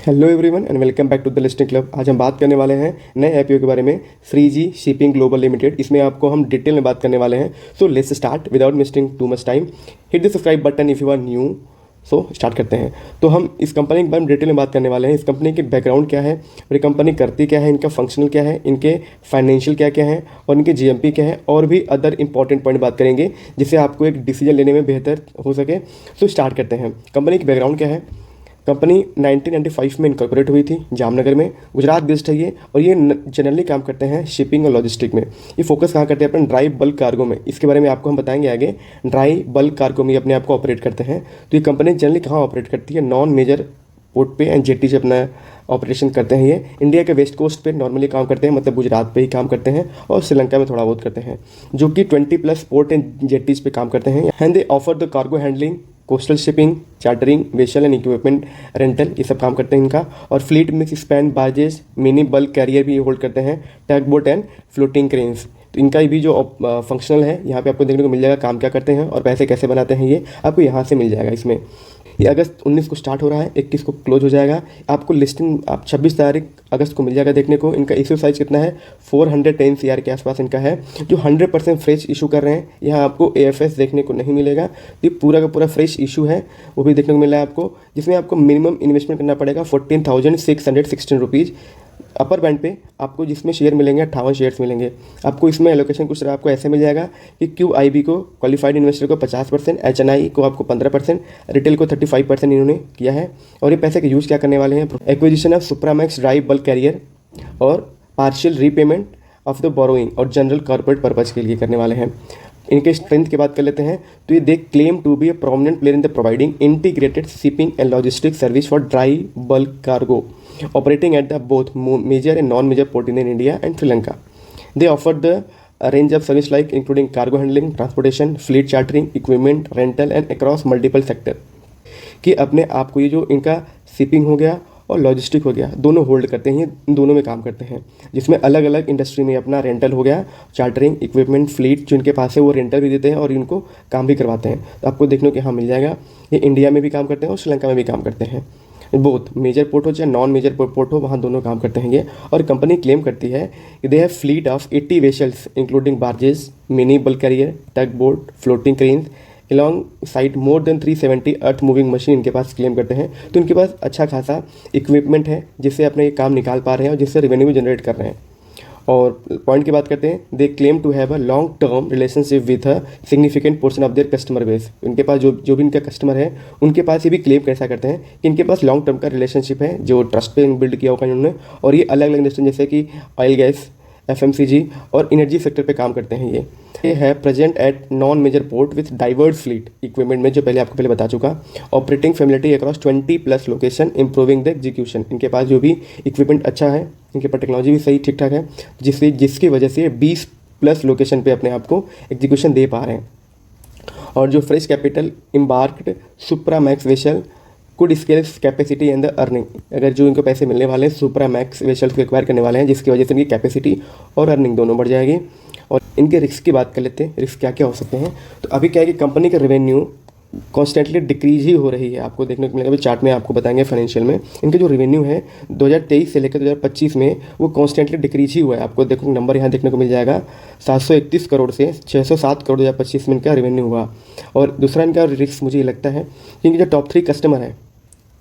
Hello everyone and welcome back to the listing club. आज हम बात करने वाले हैं नए आईपीओ के बारे में, फ्रीजी शिपिंग ग्लोबल लिमिटेड। इसमें आपको हम डिटेल में बात करने वाले हैं। So let's start without missing too much time. Hit the subscribe button if you are new. So start करते हैं। तो हम इस कंपनी के बारे में डिटेल में बात करने वाले हैं। इस कंपनी के बैकग्राउंड क्या है और ये कंपनी करती क्या है, इनका फंक्शनल क्या है, इनके फाइनेंशियल क्या क्या है और इनके जीएमपी क्या है, और भी अदर इंपॉर्टेंट पॉइंट बात करेंगे जिससे आपको एक डिसीजन लेने में बेहतर हो सके। सो स्टार्ट करते हैं। कंपनी की बैकग्राउंड क्या है। कंपनी 1995 में इनकॉर्पोरेट हुई थी, जामनगर में, गुजरात बेस्ड है ये। और ये जनरली काम करते हैं शिपिंग और लॉजिस्टिक में। ये फोकस कहाँ करते हैं अपने ड्राई बल्क कार्गो में। इसके बारे में आपको हम बताएंगे आगे। ड्राई बल्क कार्गो में अपने आप को ऑपरेट करते हैं। तो ये कंपनी जनरली कहाँ ऑपरेट करती है, नॉन मेजर पोर्ट पे एंड जेटी से अपना ऑपरेशन करते हैं। ये इंडिया के वेस्ट कोस्ट पे नॉर्मली काम करते हैं, मतलब गुजरात पे ही काम करते हैं, और श्रीलंका में थोड़ा बहुत करते हैं, जो कि 20+ पोर्ट एंड जेटीज पे काम करते हैं। And they offer the cargo handling, coastal shipping, chartering, vessel and equipment rental, ये सब काम करते हैं इनका। और फ्लीट में span barges, mini bulk carrier भी होल्ड करते हैं, टग बोट एंड फ्लोटिंग क्रेन्स। तो इनका भी जो फंक्शनल है यहाँ पे आपको देखने को मिल जाएगा, काम क्या करते हैं और पैसे कैसे बनाते हैं, ये आपको यहाँ से मिल जाएगा। इसमें ये अगस्त 19 को स्टार्ट हो रहा है, 21 को क्लोज हो जाएगा। आपको लिस्टिंग आप 26 तारीख अगस्त को मिल जाएगा देखने को। इनका इशू साइज कितना है, 410 CR के आसपास इनका है, जो 100% फ्रेश इशू कर रहे हैं। यहाँ आपको AFS देखने को नहीं मिलेगा। ये पूरा का पूरा फ्रेश इशू है, वो भी देखने को मिला है आपको, जिसमें आपको मिनिमम इन्वेस्टमेंट करना पड़ेगा 14,616 रुपीज़। अपर बैंड पे आपको जिसमें शेयर मिलेंगे 58 शेयर्स मिलेंगे आपको। इसमें एलोकेशन कुछ आपको ऐसे मिल जाएगा कि QIB को, क्वालिफाइड इन्वेस्टर को 50%, HNI को आपको 15%, रिटेल को 35% इन्होंने किया है। और ये पैसे का यूज़ क्या करने वाले हैं, acquisition of supramax dry bulk carrier और partial repayment of the borrowing और जनरल कॉर्पोरेट पर्पज़ के लिए करने वाले हैं। इनके स्ट्रेंथ की बात कर लेते हैं तो ये they claim to be a prominent player in the providing integrated shipping and logistic service for dry bulk cargo operating at the both major and non-major port in India and Sri Lanka. They offer the range of service like including cargo handling, transportation, fleet chartering, equipment rental and across multiple sector. कि अपने आप को ये जो इनका shipping हो गया और लॉजिस्टिक हो गया, दोनों होल्ड करते हैं, इन दोनों में काम करते हैं, जिसमें अलग अलग इंडस्ट्री में अपना रेंटल हो गया, चार्टरिंग, इक्विपमेंट, फ्लीट जो इनके पास है वो रेंटल भी देते हैं और इनको काम भी करवाते हैं। तो आपको देखने को यहाँ मिल जाएगा। ये इंडिया में भी काम करते हैं और श्रीलंका में भी काम करते हैं। बोथ मेजर पोर्ट हो चाहे नॉन मेजर पोर्ट हो, वहाँ दोनों काम करते हैं ये। और कंपनी क्लेम करती है कि they have fleet of 80 vessels including barges, mini bulk carrier, tug boat, floating cranes along side more than 370 earth moving machine इनके पास क्लेम करते हैं। तो इनके पास अच्छा खासा इक्विपमेंट है जिससे अपने ये काम निकाल पा रहे हैं और जिससे रेवेन्यू भी जनरेट कर रहे हैं। और पॉइंट की बात करते हैं, they claim to have a long term relationship with a significant portion of their customer base. इनके पास जो भी इनका कस्टमर है उनके पास ये भी क्लेम कैसा करते हैं कि इनके पास लॉन्ग टर्म का रिलेशनशिप है, जो ट्रस्ट पे बिल्ड किया होगा इन्होंने। और ये अलग अलग इंडस्ट्री जैसे कि ऑयल गैस, FMCG और एनर्जी सेक्टर पे काम करते हैं। ये है present at non major port with diverse fleet equipment में, जो आपको पहले बता चुका, operating facility across 20+ location, improving the execution. इनके पास जो भी इक्विपमेंट अच्छा है, इनके पास टेक्नोलॉजी भी सही ठीक ठाक है, जिसकी वजह से 20+ लोकेशन पे अपने आप को एग्जीक्यूशन दे पा रहे हैं। और जो fresh capital embarked supramax vessel could scales capacity and the earning. अगर जो इनको पैसे मिलने वाले हैं सुप्रामैक्स वेसल्स को एक्वायर करने वाले हैं, जिसकी वजह से इनकी कैपेसिटी और अर्निंग दोनों बढ़ जाएगी। और इनके रिस्क की बात कर लेते हैं, रिस्क क्या क्या हो सकते हैं। तो अभी क्या है कि कंपनी का रेवेन्यू कॉन्स्टेंटली डिक्रीज ही हो रही है, आपको देखने को मिलेगा। अभी चार्ट में आपको बताएंगे फाइनेंशियल में इनके जो रेवेन्यू है 2023 से लेकर 2025 में वो कॉन्स्टेंटली डिक्रीज ही हुआ है। आपको देखो नंबर यहाँ देखने को मिल जाएगा, 731 करोड़ से 607 करोड़ 2025 में इनका रेवेन्यू हुआ। और दूसरा इनका रिस्क मुझे ये लगता है कि इनके जो टॉप 3 कस्टमर है,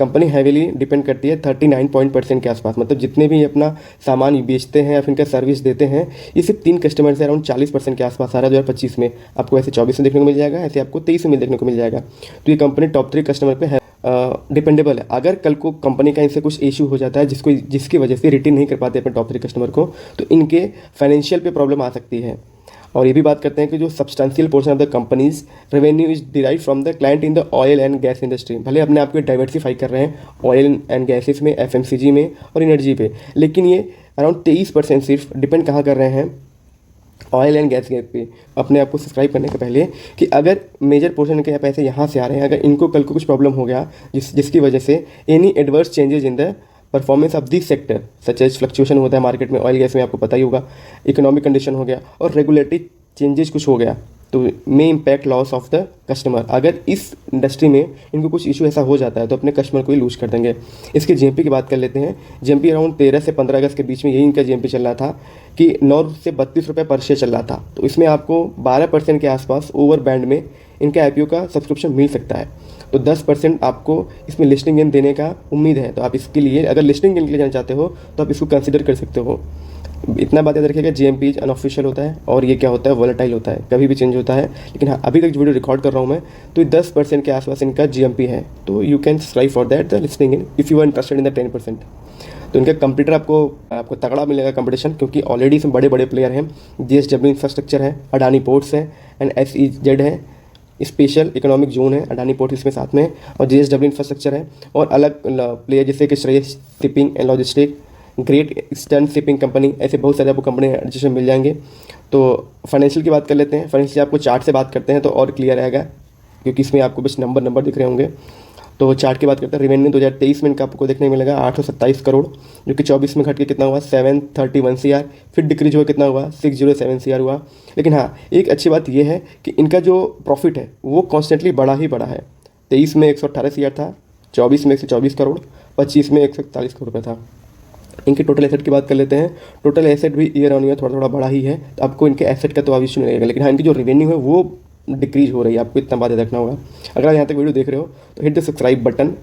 कंपनी हैवीली डिपेंड करती है 39% के आसपास, मतलब जितने भी अपना सामान बेचते हैं या फिर इनका सर्विस देते हैं, ये सिर्फ 3 कस्टमर से अराउंड 40% के आसपास आ रहा है 2025 में। आपको ऐसे 24 में देखने को मिल जाएगा, ऐसे आपको 23 में देखने को मिल जाएगा। तो ये कंपनी टॉप 3 कस्टमर पे है, डिपेंडेबल है। अगर कल को कंपनी का इनसे कुछ इशू हो जाता है जिसकी वजह से रिटेन नहीं कर पाते अपने टॉप 3 कस्टमर को, तो इनके फाइनेंशियल पे प्रॉब्लम आ सकती है। और ये भी बात करते हैं कि जो substantial portion of the companies revenue is derive from the client in the oil and gas industry. भले अपने आप को डाइवर्सिफाई कर रहे हैं ऑयल एंड गैसेस में, FMCG में और एनर्जी पे, लेकिन ये अराउंड 23% सिर्फ डिपेंड कहाँ कर रहे हैं, ऑयल एंड गैस पे। अपने आप को सब्सक्राइब करने के पहले कि अगर मेजर पोर्शन के पैसे यहाँ से आ रहे हैं, अगर इनको कल को कुछ प्रॉब्लम हो गया जिसकी वजह से any adverse changes in the performance of this sector such as fluctuation होता है मार्केट में, ऑयल गैस में आपको पता ही होगा, इकोनॉमिक कंडीशन हो गया और रेगुलेटरी चेंजेस कुछ हो गया, तो may impact loss of the customer. अगर इस इंडस्ट्री में इनको कुछ इशू ऐसा हो जाता है तो अपने कस्टमर को ही लूज कर देंगे। इसके जीएमपी की बात कर लेते हैं। जीएमपी अराउंड 13 से 15 अगस्त के बीच में यही इनका जीएमपी चल रहा था कि 9 से 32 रुपये पर शेयर चल रहा था। तो इसमें आपको 12% के आसपास ओवर बैंड में इनका आईपीओ का सब्सक्रिप्शन मिल सकता है। तो 10% आपको इसमें लिस्टिंग गेन देने का उम्मीद है। तो आप इसके लिए अगर लिस्टिंग गेन के लिए जाना चाहते हो तो आप इसको कंसिडर कर सकते हो। इतना बात याद रखिएगा, जीएमपी अनऑफिशियल होता है और ये क्या होता है, वोलेटाइल होता है, कभी भी चेंज होता है। लेकिन हाँ, अभी तक जो वीडियो रिकॉर्ड कर रहा हूँ मैं, तो ये 10% के आसपास इनका जीएमपी है। तो you can strive for that the listing in if you are interested in the 10%। तो इनका कंप्यूटर आपको तगड़ा मिलेगा कंपटीशन, क्योंकि ऑलरेडी इसमें बड़े बड़े प्लेयर हैं। JSW इंफ्रास्ट्रक्चर है, अडानी पोर्ट्स है एंड SEZ है, स्पेशल इकोनॉमिक जोन है, अडानी पोर्ट इसमें साथ में है, और JSW इंफ्रास्ट्रक्चर है। और अलग प्लेयर जैसे कि Shreyas shipping and logistic, great eastern shipping company, ऐसे बहुत सारे आपको कंपनी जिसमें मिल जाएंगे। तो फाइनेंशियल की बात कर लेते हैं। फाइनेंशियल आपको चार्ट से बात करते हैं तो और क्लियर रहेगा, क्योंकि इसमें आपको बस नंबर दिख रहे होंगे। तो चार्ट की बात करते हैं। रेवेन्यू 2023 में इनका आपको देखने को मिलेगा 827 करोड़, जो कि 24 में घट के कितना हुआ 731 CR, फिर डिक्रीज हुआ कितना हुआ 607 CR हुआ। लेकिन हाँ, एक अच्छी बात यह है कि इनका जो प्रॉफिट है वो कॉन्स्टेंटली बढ़ा ही बढ़ा है। 23 में 118 CR था, 24 में 124 करोड़, 25 में 141 करोड़ रुपये था। इनके टोटल एसेट की बात कर लेते हैं। टोटल एसेट भी ईयर ऑन ईयर थोड़ा बढ़ा ही है। तो आपको इनके एसेट का तो अब इशू नहीं रहेगा, लेकिन हाँ, इनकी जो रेवेन्यू है वो डिक्रीज हो रही है। आपको इतना बात याद रखना होगा। अगर आप यहाँ तक वीडियो देख रहे हो तो hit the subscribe button,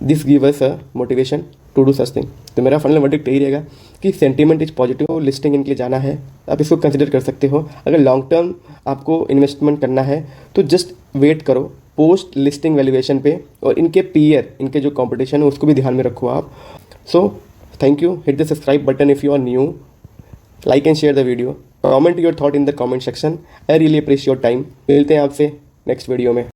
this give us a motivation to do such thing. तो मेरा फाइनल वर्डिक्ट यही रहेगा कि सेंटीमेंट इज पॉजिटिव, लिस्टिंग इनके लिए जाना है, आप इसको कंसिडर कर सकते हो। अगर लॉन्ग टर्म आपको इन्वेस्टमेंट करना है तो जस्ट वेट करो पोस्ट लिस्टिंग वैल्यूएशन पे, और इनके पीयर, इनके जो कॉम्पिटिशन है उसको भी ध्यान में रखो आप। सो thank you. Hit the subscribe button if you are new. Like and share the video. Comment your thought in the comment section. I really appreciate your time. मिलते हैं आपसे नेक्स्ट वीडियो में।